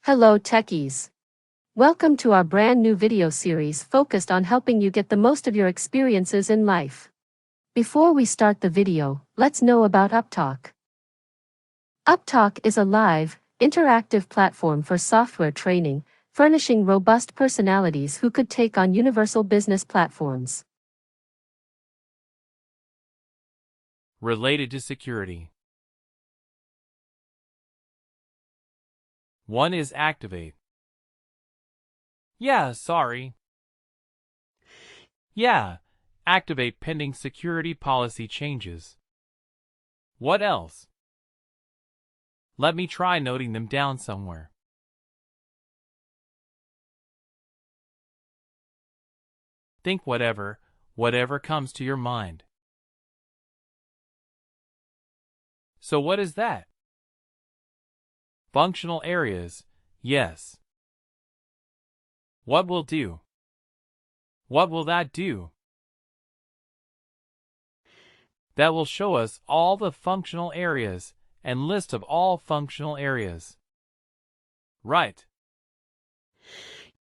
Hello techies. Welcome to our brand new video series focused on helping you get the most of your experiences in life. Before we start the video, let's know about Upptalk. Upptalk is a live, interactive platform for software training, furnishing robust personalities who could take on universal business platforms. Related to security. One is activate. Yeah, sorry. Yeah, activate pending security policy changes. What else? Let me try noting them down somewhere. Think whatever comes to your mind. So what is that? Functional areas, yes. What will do? What will that do? That will show us all the functional areas and list of all functional areas. Right.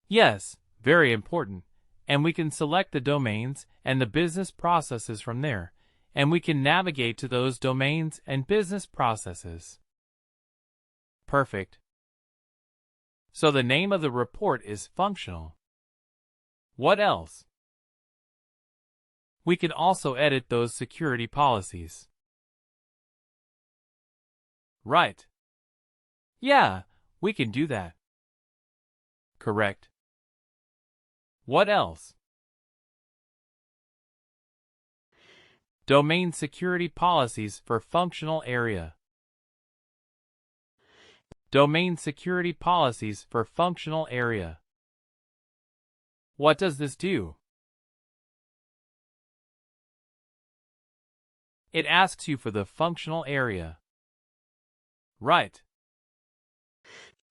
Yes, very important. And we can select the domains and the business processes from there, and we can navigate to those domains and business processes. Perfect. So the name of the report is functional. What else? We can also edit those security policies. Right. Yeah, we can do that. Correct. What else? Domain security policies for functional area. Domain security policies for functional area. What does this do? It asks you for the functional area. Right.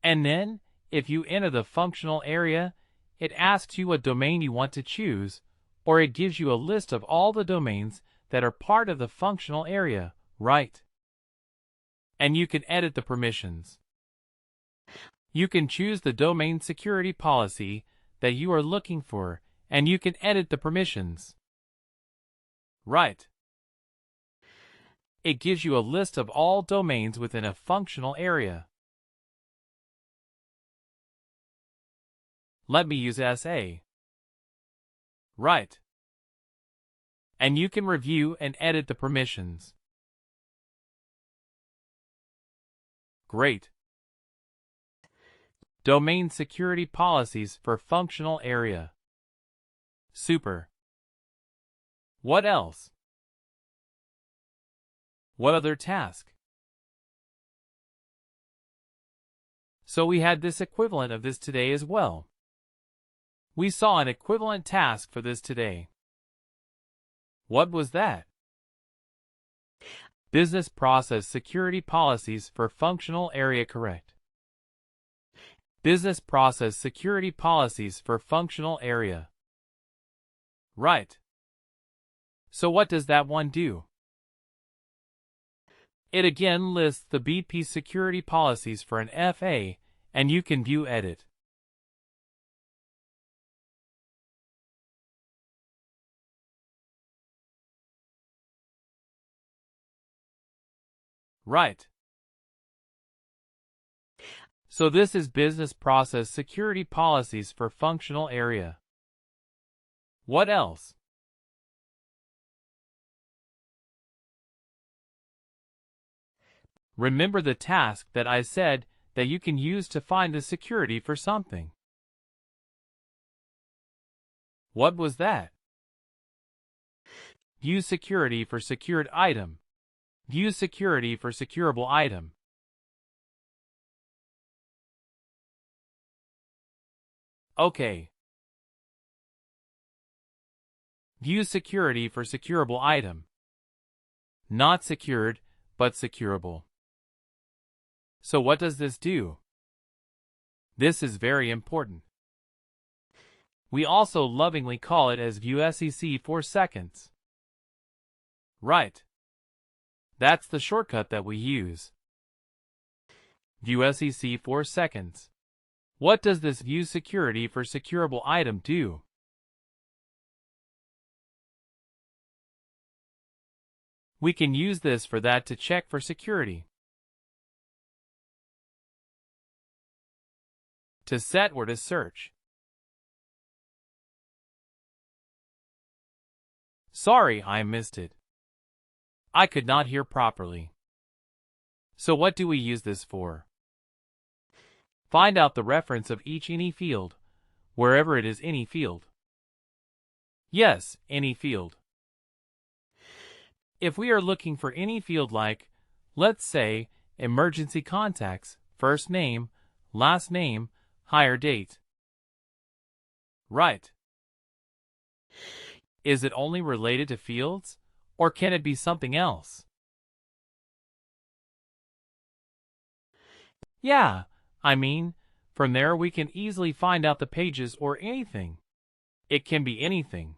And then, if you enter the functional area, it asks you what domain you want to choose, or it gives you a list of all the domains that are part of the functional area, right? And you can edit the permissions. You can choose the domain security policy that you are looking for, and you can edit the permissions. Right. It gives you a list of all domains within a functional area. Let me use SA. Right. And you can review and edit the permissions. Great. Domain security policies for functional area. Super. What else? What other task? So we had this equivalent of this today as well. We saw an equivalent task for this today. What was that? Business process security policies for functional area. Correct. Business process security policies for functional area. Right. So what does that one do? It again lists the BP security policies for an FA, and you can view edit. Right. So this is business process security policies for functional area. What else? Remember the task that I said that you can use to find the security for something. What was that? View security for secured item. View security for securable item. Okay. View security for securable item. Not secured, but securable. So what does this do? This is very important. We also lovingly call it as view SEC for seconds. Right. That's the shortcut that we use. View SEC for seconds. What does this view security for securable item do? We can use this for that to check for security, to set or to search. Sorry, I missed it. I could not hear properly. So what do we use this for? Find out the reference of each any field, wherever it is any field. Yes, any field. If we are looking for any field like, let's say, emergency contacts, first name, last name, hire date. Right. Is it only related to fields, or can it be something else? Yeah, I mean, from there we can easily find out the pages or anything. It can be anything.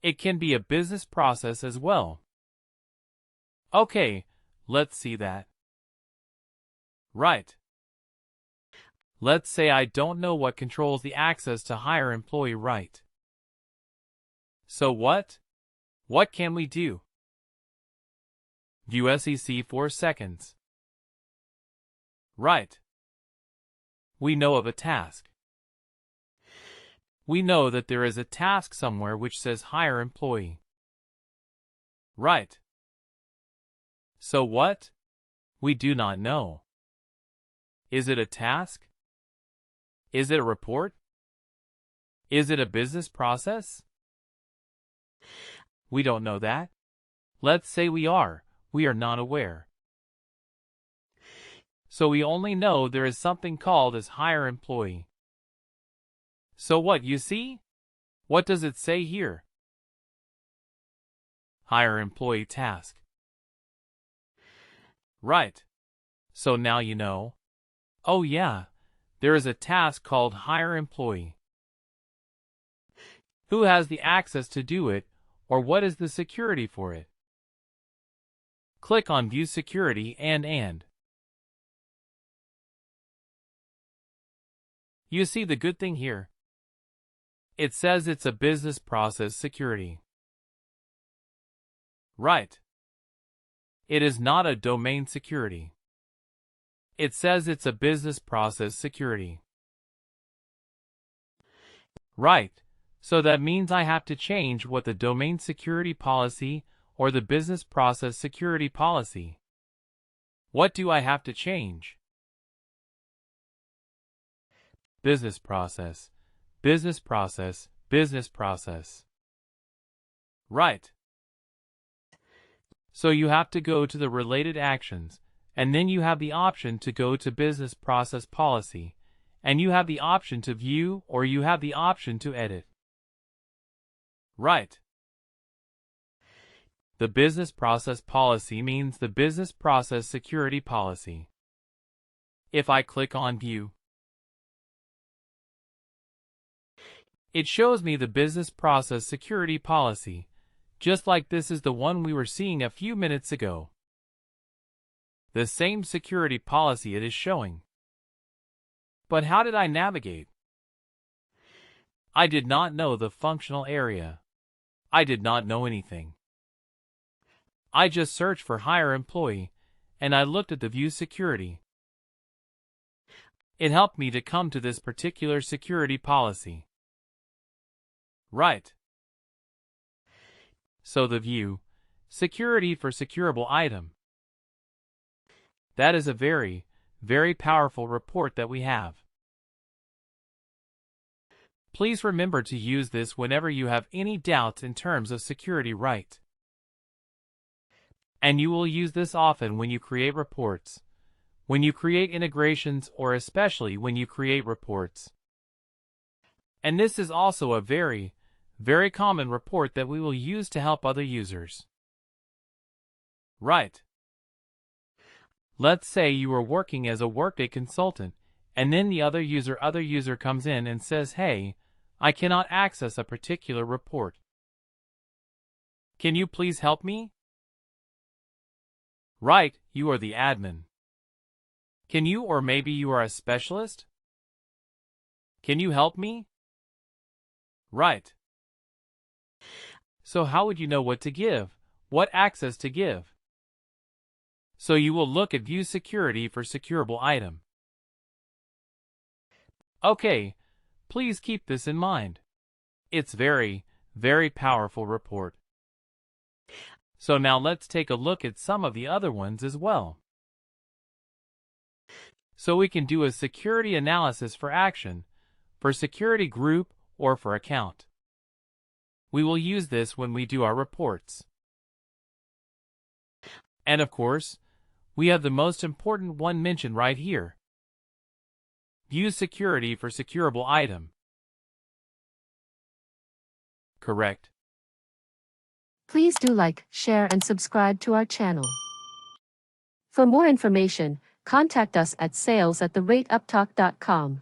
It can be a business process as well. Okay, let's see that. Right. Let's say I don't know what controls the access to hire employee right. So what? What can we do? View SEC 4 seconds. Right. We know of a task. We know that there is a task somewhere which says hire employee. Right. So what? We do not know. Is it a task? Is it a report? Is it a business process? We don't know that. Let's say we are not aware. So we only know there is something called as hire employee. So what, you see? What does it say here? Hire employee task. Right. So now you know. Oh yeah, there is a task called hire employee. Who has the access to do it, or what is the security for it? Click on View Security and. You see the good thing here? It says it's a business process security. Right. It is not a domain security. It says it's a business process security. Right. So that means I have to change what the domain security policy or the business process security policy. What do I have to change? Business process, business process, business process. Right. So you have to go to the related actions, and then you have the option to go to business process policy, and you have the option to view or you have the option to edit. Right. The business process policy means the business process security policy. If I click on View, it shows me the business process security policy, just like this is the one we were seeing a few minutes ago. The same security policy it is showing. But how did I navigate? I did not know the functional area. I did not know anything. I just searched for hire employee, and I looked at the View Security. It helped me to come to this particular security policy. Right. So the View Security for securable item. That is a very, very powerful report that we have. Please remember to use this whenever you have any doubts in terms of security right. And you will use this often when you create reports, when you create integrations, or especially when you create reports. And this is also a very, very common report that we will use to help other users. Right. Let's say you are working as a Workday consultant, and then the other user comes in and says, "Hey, I cannot access a particular report. Can you please help me?" Right, you are the admin. Can you, or maybe you are a specialist? Can you help me? Right. So how would you know what to give? What access to give? So you will look at View Security for Securable Item. Okay, please keep this in mind. It's very, very powerful report. So now let's take a look at some of the other ones as well. So we can do a security analysis for action, for security group, or for account. We will use this when we do our reports. And of course, we have the most important one mentioned right here. View security for securable item. Correct. Please do like, share and subscribe to our channel. For more information, contact us at sales@upptalk.com.